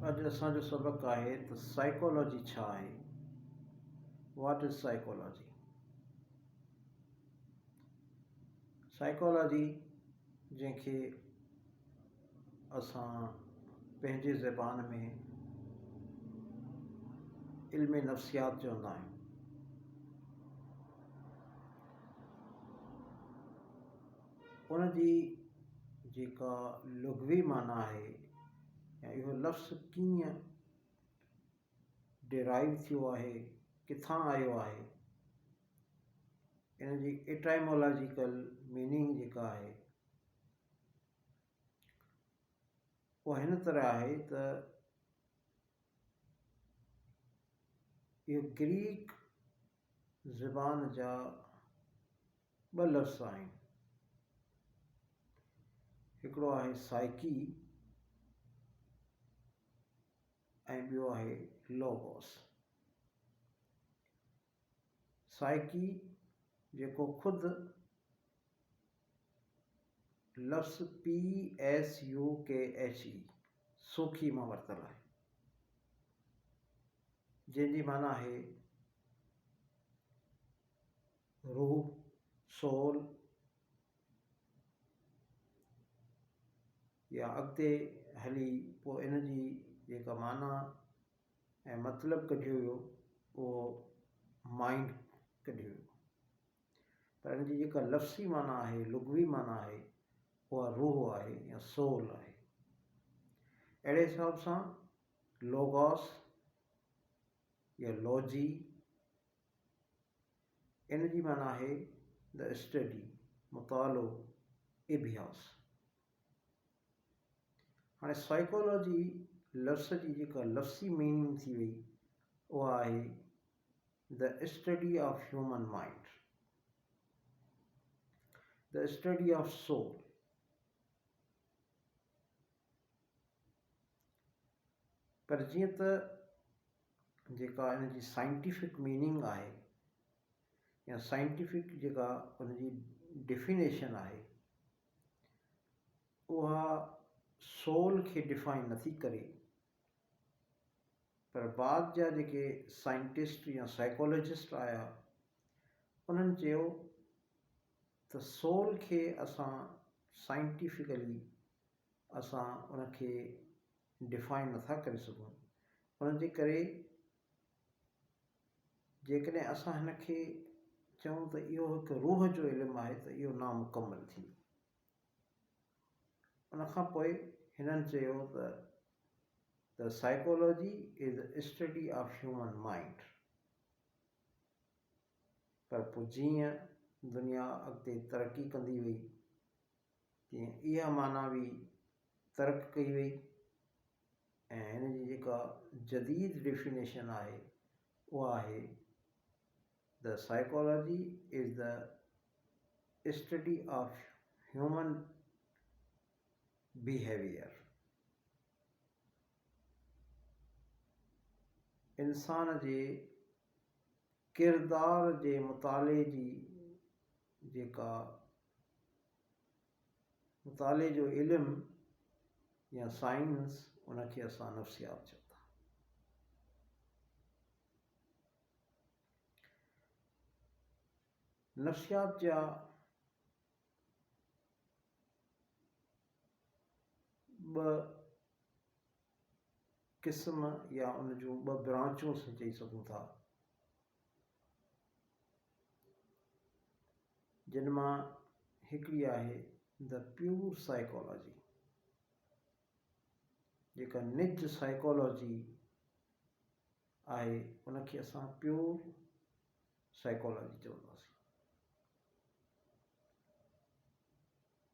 अॼु असांजो सबक़ु आहे त साइकोलॉजी छा आहे। What is psychology? साइकोलॉजी जंहिंखे असां पंहिंजे ज़बान में इल्म नफ़्सियात चवंदा आहियूं। उन जी जेका लुग़वी माना आहे या इहो लफ़्ज़ कीअं डिराइव थियो आहे, किथां आयो आहे, इन जी एटाइमोलॉजिकल मीनिंग जेका आहे उहा हिन तरह आहे त इहो ग्रीक ज़बान जा ॿ लफ़्ज़ आहिनि। हिकिड़ो आहे साइकी ऐं ॿियो आहे लोगोस। साइकी जेको ख़ुदि लफ़्ज़ PSUKHE सुखी मां वरितल आहे, जंहिंजी माना आहे रूह, सोल, या अॻिते हली पोइ इन जी जेका माना ऐं मतिलबु कढियो वियो उहो माइंड कढियो वियो, पर इन जी जेका लफ़्ज़ी माना आहे, लुग़वी माना आहे, उहा रूह आहे या सोल आहे। अहिड़े हिसाब सां लोगोस या लॉजी इन जी माना आहे द स्टडी, मुतालो, इबियास। हाणे साइकोलॉजी लफ़्ज़ जी जेका लफ़्ज़ी मीनिंग थी वई उहा आहे the study of human mind, the study of soul. पर जीअं त जेका इन जी साइंटिफिक मीनिंग आहे या साइंटिफिक जेका उन जी डिफिनेशन आहे उहा सोल खे डिफाइन नथी करे, पर बाद जा जेके साइंटिस्ट या साइकोलॉजिस्ट आया उन्हनि चयो त सोल खे असां साइंटिफिकली असां उनखे डिफाइन नथा करे सघूं। उन जे करे जेकॾहिं असां हिन खे चऊं त इहो हिकु रूह जो इल्मु आहे त इहो नामुकमल थींदो। उन खां पोइ हिननि चयो त the psychology is the study of human mind. पर पोइ जीअं दुनिया अॻिते तरक़ी कंदी वई तीअं इहा माना बि तर्क कई वई ऐं हिन जी जेका जदीद डेफिनेशन आहे उहा आहे the psychology is the study of human behaviour. इंसान जे किरदार जे मुताले जी जेका मुताले जो इल्मु या साइंस उनखे असां नफ़्सियात चऊं था। नफ़्सियात जा ॿ क़िस्म या उन जूं ॿ ब्रांचूं असां चई सघूं था, जिन मां हिकिड़ी आहे द प्योर साइकोलॉजी। जेका निज साइकोलॉजी आहे उनखे असां प्योर साइकोलॉजी चवंदासीं।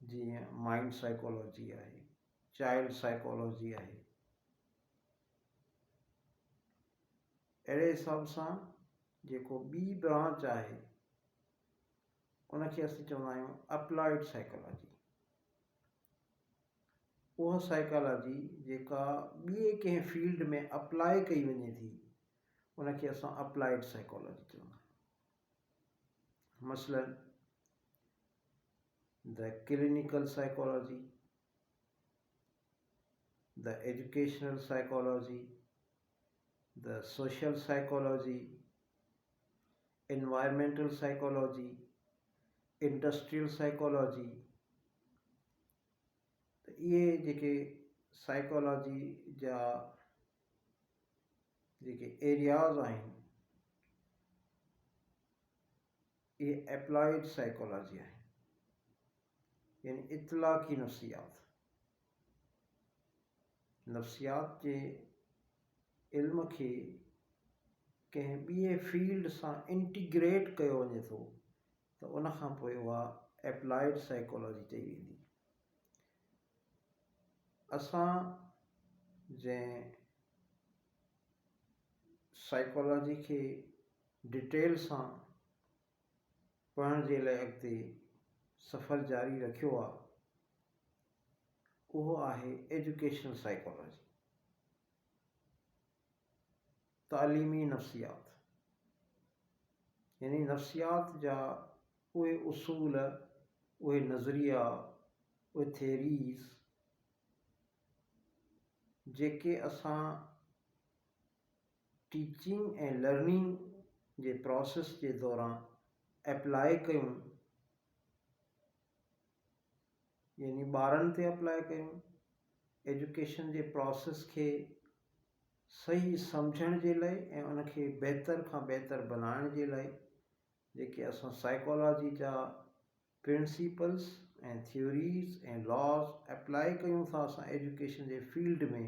जीअं माइंड साइकोलॉजी आहे, चाइल्ड साइकोलॉजी आहे। अहिड़े हिसाब सां जेको ॿी ब्रांच आहे उनखे असीं चवंदा आहियूं अप्लाइड साइकोलॉजी। उहा साइकोलॉजी जेका ॿिए कंहिं फील्ड में अप्लाई कई वञे थी उनखे असां अप्लाइड साइकोलॉजी चवंदा आहियूं। मसलन the clinical psychology, the educational psychology, the social psychology, environmental psychology, industrial psychology। त इहे जेके साइकोलॉजी जा जेके एरियाज़ आहिनि इहे एप्लाइड साइकोलॉजी आहिनि, यानी इतलाक़ी नफ़्सियात। नफ़्सियात जे इल्म खे कंहिं ॿिए फील्ड सां इंटीग्रेट कयो वञे थो त उन खां पोइ उहा एप्लाइड साइकोलॉजी चई वेंदी। असां जंहिं साइकोलॉजी खे डिटेल सां पढ़ण जे लाइ अॻिते सफ़र जारी रखियो आहे उहो आहे एजुकेशनल साइकोलॉजी, तालीमी नफ़्सियात। यानी नफ़्सियात जा उहे उसूल, उहे नज़रिया, उहे थियरीज़ जेके असां टीचिंग ऐं लर्निंग जे प्रोसेस जे दौरान अप्लाई कयूं, यानी ॿारनि ते अप्लाई कयूं, एजुकेशन जे प्रोसेस खे सही सम्झण जे लाइ ऐं उनखे बहितर खां बहितर बनाइण जे लाइ जेके असां साइकोलॉजी जा प्रिंसिपल्स ऐं थ्योरीज़ ऐं लॉज अप्लाई कयूं था असां एजुकेशन जे फील्ड में,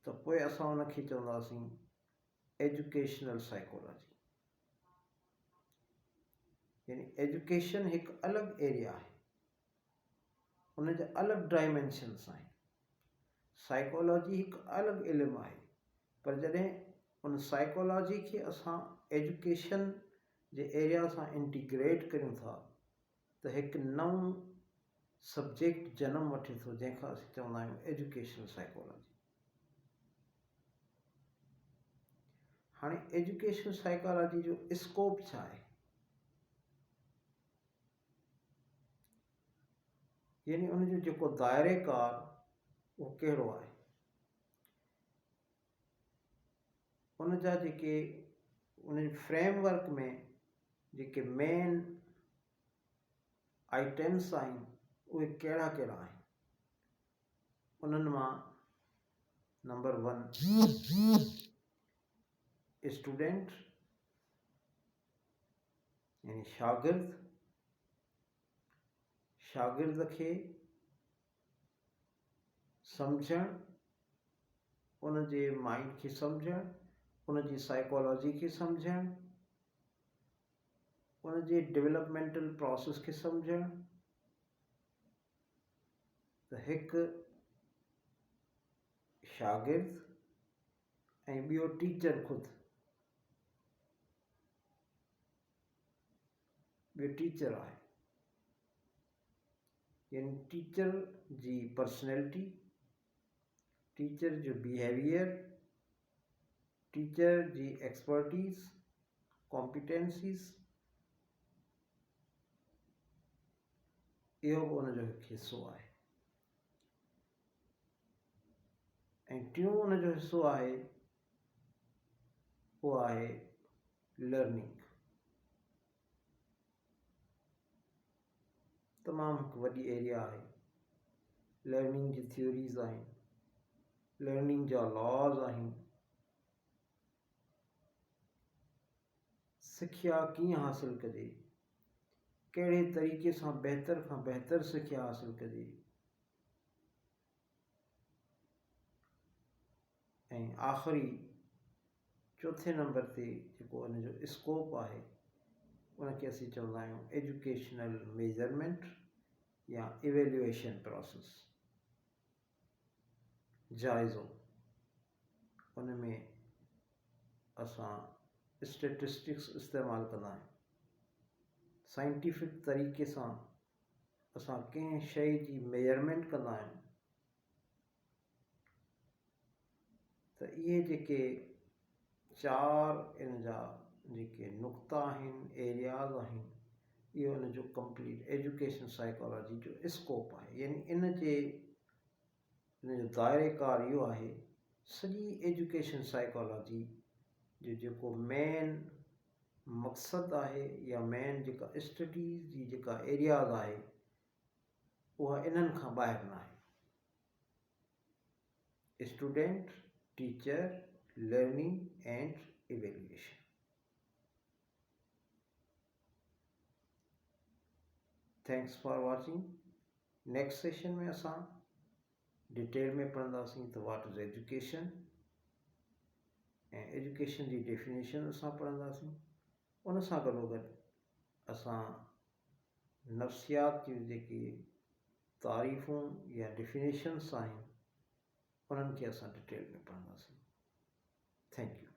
त पोइ असां उनखे चवंदासीं एजुकेशनल साइकोलॉजी। यानी एजुकेशन हिकु अलॻि एरिया आहे, उन जा अलॻि डायमेंशन्स आहिनि। साइकोलॉजी हिकु अलॻि इल्मु आहे, पर जॾहिं उन साइकोलॉजी खे असां एजुकेशन जे एरिया सां इंटीग्रेट कयूं था त हिकु नओं सब्जेक्ट जनम वठे थो जंहिंखां असीं चवंदा आहियूं एजुकेशनल साइकोलॉजी। हाणे एजुकेशनल साइकोलॉजी जो स्कोप छा आहे, यानी उनजो जेको दायरेकार उहो कहिड़ो आहे, उन जा जेके उन फ्रेमवर्क में जेके मेन आइटम्स आहिनि उहे कहिड़ा कहिड़ा आहिनि। उन्हनि मां नंबर 1 स्टूडेंट यानी शागिर्द खे सम्झणु, उन जे माइंड खे सम्झणु, उन जी साइकोलॉजी खे सम्झणु, उन जे डेवलपमेंटल प्रोसेस खे सम्झणु। त हिकु शागिर्द ऐं ॿियो टीचर ख़ुदि, ॿियो टीचर आहे, यानी टीचर जी पर्सनैलिटी, टीचर जो बिहेवियर, टीचर जी एक्सपर्टीज़, कॉम्पिटेंसीज़, इहो बि उनजो हिकु हिसो आहे। ऐं टियों उनजो हिसो आहे उहो आहे लर्निंग। तमामु हिकु वॾी एरिया आहे, लर्निंग जी थ्योरीज़ आहिनि, लर्निंग जा लॉज आहिनि, सिख्या कीअं हासिलु कजे, कहिड़े तरीक़े सां बहितर खां बहितर सिख्या हासिलु कजे, ऐं आख़िरी चौथे नंबर ते जेको उनजो स्कोप आहे उनखे असीं चवंदा आहियूं एजुकेशनल मेजरमेंट या इवेल्युएशन प्रोसेस, जाइज़ो। उन में असां स्टेटिस्टिक्स इस्तेमालु कंदा आहियूं, साइंटिफिक तरीक़े सां असां कंहिं शइ जी मेजरमेंट कंदा आहियूं। त इहे जेके 4 इन जा जेके नुक़्ता आहिनि, एरियाज़ आहिनि, इहो इन जो कंप्लीट एजुकेशन साइकोलॉजी जो स्कोप आहे। यानी इन जो दायरेकार इहो आहे, सॼी एजुकेशन साइकोलॉजी जो जेको मेन मक़सदु आहे या मेन जेका स्टडीज़ जी जेका एरियाज़ आहे उहा इन्हनि खां ॿाहिरि न आहे। Student, teacher, learning and evaluation. Thanks for watching. Next session में असां डिटेल में पढ़ंदासीं त व्हाट इज़ एजुकेशन, ऐं एजुकेशन जी डेफिनेशन असां पढ़ंदासीं। उन सां गॾोगॾु असां नफ़्सियात जूं जेके तारीफ़ूं या डेफिनेशन्स आहिनि उन्हनि खे असां डिटेल में पढ़ंदासीं। Thank U.